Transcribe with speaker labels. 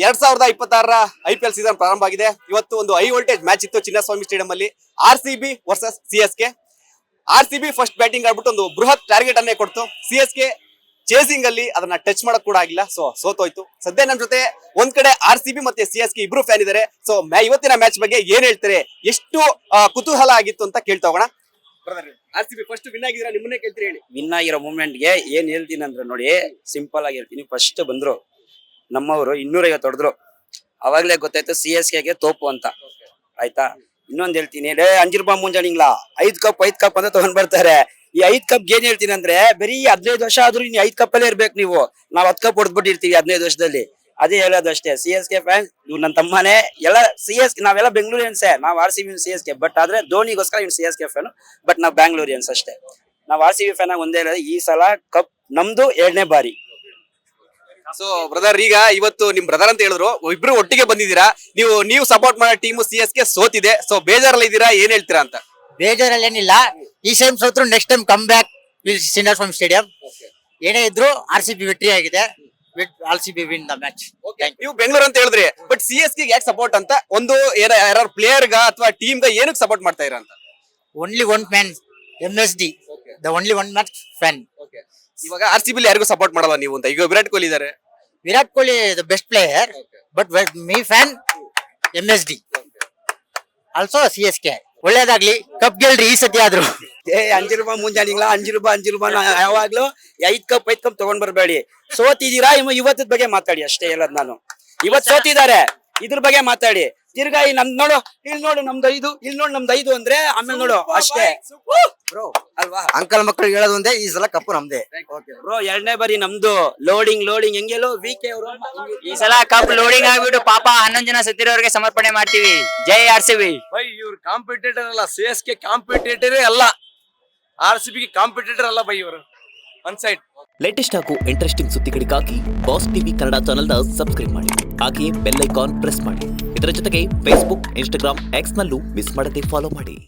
Speaker 1: 2026 IPL season ಪ್ರಾರಂಭ ಆಗಿದೆ. ಇವತ್ತು ಒಂದು ಹೈ ವೋಲ್ಟೇಜ್ ಮ್ಯಾಚ್ ಇತ್ತು ಚಿನ್ನಸ್ವಾಮಿ ಸ್ಟೇಡಿಯಂ ಅಲ್ಲಿ. RCB versus CSK. RCB first batting ಆಡ್ಬಿಟ್ಟು ಒಂದು ಬೃಹತ್ ಟಾರ್ಗೆಟ್ ಅನ್ನೇ ಕೊಡ್ತು. CSK ಚೇಸಿಂಗ್ ಅಲ್ಲಿ ಅದನ್ನ ಟಚ್ ಮಾಡಕ್ ಕೂಡ ಆಗಿಲ್ಲ, ಸೋತೋಯ್ತು. ಸದ್ಯ ನಮ್ ಜೊತೆ ಒಂದ್ ಕಡೆ RCB ಮತ್ತೆ CSK ಇಬ್ರು ಫ್ಯಾನ್ ಇದಾರೆ. ಇವತ್ತಿನ ಮ್ಯಾಚ್ ಬಗ್ಗೆ ಏನ್ ಹೇಳ್ತಾರೆ, ಎಷ್ಟು ಕುತೂಹಲ ಆಗಿತ್ತು ಅಂತ ಕೇಳ್ತಾ ಹೋಗೋಣ. RCB ಫಸ್ಟ್ ವಿನ್ ಆಗಿದ್ರೆ ನಿಮ್ಮನ್ನೇ ಕೇಳ್ತೀರಿ, ಹೇಳಿ.
Speaker 2: ವಿನ್ ಆಗಿರೋ ಮೂವ್ಮೆಂಟ್ ಗೆ ಏನ್ ಹೇಳ್ತೀನಿ ಅಂದ್ರೆ ನೋಡಿ, ಸಿಂಪಲ್ ಆಗಿ ಹೇಳ್ತೀನಿ. ಫಸ್ಟ್ ಬಂದ್ರು ನಮ್ಮವರು 250 ಹೊಡೆದ್ರು, ಅವಾಗ್ಲೇ ಗೊತ್ತಾಯ್ತು CSK ಗೆ ತೋಪು ಅಂತ. ಆಯ್ತಾ, ಇನ್ನೊಂದ್ ಹೇಳ್ತೀನಿ, ಅಂಜಿರ್ಬಾ ಮುಂಜಾನಿಂಗ್ಲಾ 5 ಕಪ್ ಅಂತ ತಗೊಂಡ್ ಬರ್ತಾರೆ. ಈ 5 ಕಪ್ ಏನ್ ಹೇಳ್ತೀನಿ ಅಂದ್ರೆ, ಬರೀ 15 ವರ್ಷ ಆದ್ರೂ ಇನ್ನು 5 ಕಪ್ ಅಲ್ಲೇ ಇರ್ಬೇಕು ನೀವು. ನಾವ್ 10 ಕಪ್ ಹೊಡೆದ್ಬಿಟ್ಟಿರ್ತೀವಿ 15 ವರ್ಷದಲ್ಲಿ. ಅದೇ ಹೇಳೋದು ಅಷ್ಟೇ. CSK ಫ್ಯಾನ್ ಇವ್ ನನ್ನ ತಮ್ಮನೇ. ಎಲ್ಲ CSK ನಾವೆಲ್ಲ ಬೆಂಗಳೂರಿಯನ್ಸೇ, ನಾವ್ RCB CSK. ಬಟ್ ಆದ್ರೆ ಧೋನಿಗೋಸ್ಕರ ಇವ್ CSK ಫ್ಯಾನ್. ಬಟ್ ನಾವ್ ಬ್ಯಾಂಗ್ಳೂರಿಯನ್ಸ್ ಅಷ್ಟೇ. ನಾವ್ RCB ಫ್ಯಾನ್ ಆಗಿ ಒಂದೇ ಹೇಳೋದು, ಈ ಸಲ ಕಪ್ ನಮ್ದು 2ನೇ ಬಾರಿ.
Speaker 1: ಬ್ರದರ್, ಈಗ ಇವತ್ತು ನಿಮ್ ಬ್ರದರ್ ಅಂತ ಹೇಳಿದ್ರು, ಇಬ್ರು ಒಟ್ಟಿಗೆ ಬಂದಿದ್ದೀರಾ. ನೀವು ಸಪೋರ್ಟ್ ಮಾಡೋ ಟೀಮ್ CSK ಸೋತಿದೆ. ಬೇಜಾರಲ್ಲಿ ಇದ್ದೀರಾ, ಏನ್ ಹೇಳ್ತೀರಾ ಅಂತ?
Speaker 3: ಬೇಜಾರಲ್ಲಿ ಏನಿಲ್ಲ. ಈ ಟೈಮ್ ಸೋತ್ರು next time come back will Chinnaswamy stadium. ಏನೇ ಇದ್ರು RCB ವಿಕ್ಟರಿ ಆಗಿದೆ. RCB win the match.
Speaker 1: ನೀವು ಬೆಂಗಳೂರು ಅಂತ ಹೇಳಿದ್ರಿ, ಬಟ್ CSK ಯಾಕೆ ಸಪೋರ್ಟ್ ಅಂತ? ಒಂದು ಯಾರು ಪ್ಲೇಯರ್ ಗ ಅಥವಾ ಟೀಮ್ ಗ ಏನಕ್ಕೆ ಸಪೋರ್ಟ್ ಮಾಡ್ತಾ ಇರ ಅಂತ?
Speaker 3: Only one fan, MSD, the only one match fan.
Speaker 1: ಇವಾಗ RCB ಯಾರಿಗೂ ಸಪೋರ್ಟ್ ಮಾಡಲ್ಲ ನೀವು ಅಂತ? ಈಗ ವಿರಾಟ್ ಕೊಹ್ಲಿ ಇದಾರೆ.
Speaker 3: Virat Kohli the best player, but me fan MSD. Also CSK. ಒಳ್ಳೇದಾಗ್ಲಿ, ಕಪ್ ಗೆಲ್ರಿ ಈ ಸತಿ ಆದ್ರು.
Speaker 2: ಅಂಜಿರ್ಬಾ ಮುಂಜಾನಿಂಗ್ಲಾ, ಅಂಜಿರ್ಬಾ ಯಾವಾಗ್ಲೂ 5 ಕಪ್ ತಗೊಂಡ್ ಬರ್ಬೇಡಿ. ಸೋತಿದ್ದೀರಾ, ಇವತ್ತದ ಬಗ್ಗೆ ಮಾತಾಡಿ ಅಷ್ಟೇ ಹೇಳದ್ ನಾನು. ಇವತ್ ಸೋತಿದ್ದಾರೆ, ಇದ್ರ ಬಗ್ಗೆ ಮಾತಾಡಿ. ತಿರ್ಗಾ ಇಲ್ಲಿ ನೋಡು ನಮ್ದು 5, ಇಲ್ಲಿ ನೋಡು ನಮ್ದು 5 ಅಂದ್ರೆ ಆಮೇಲೆ ನೋಡು ಅಷ್ಟೇ ಅಲ್ವಾ.
Speaker 3: ಅಂಕಲ್ ಮಕ್ಕಳು ಹೇಳೋದು ಒಂದೇ, ಈ ಸಲ ಕಪ್ಪು ನಮ್ದೇ.
Speaker 2: ಬ್ರೋ 2ನೇ ಬಾರಿ ನಮ್ದು. ಲೋಡಿಂಗ್ ಹೆಂಗೆಲ್ಲೋ VK ಅವರು
Speaker 4: ಈ ಸಲ ಕಪ್ ಲೋಡಿಂಗ್ ಆಗ್ಬಿಟ್ಟು ಪಾಪ 11 ಜನ ಸತ್ತಿರೋರಿಗೆ ಸಮರ್ಪಣೆ ಮಾಡ್ತೀವಿ. ಜೈ RCB.
Speaker 5: ಇವ್ರು ಕಾಂಪಿಟೇಟರ್ ಅಲ್ಲ, CSK ಕಾಂಪಿಟೇಟರೇ ಅಲ್ಲ, RCB ಕಾಂಪಿಟೇಟರ್ ಅಲ್ಲ ಬೈ ಇವರು. One side.
Speaker 6: ಲೇಟೆಸ್ಟ್ ಹಾಗೂ ಇಂಟ್ರೆಸ್ಟಿಂಗ್ ಸುದ್ದಿಗಳಿಗಾಗಿ ಬಾಸ್ ಟಿವಿ ಕನ್ನಡ ಚಾನೆಲ್ ನ ಸಬ್ಸ್ಕ್ರೈಬ್ ಮಾಡಿ. ಹಾಗೆಯೇ ಬೆಲ್ ಐಕಾನ್ ಪ್ರೆಸ್ ಮಾಡಿ. ಇದರ ಜೊತೆಗೆ Facebook, Instagram, X ನಲ್ಲೂ ಮಿಸ್ ಮಾಡದೆ ಫಾಲೋ ಮಾಡಿ.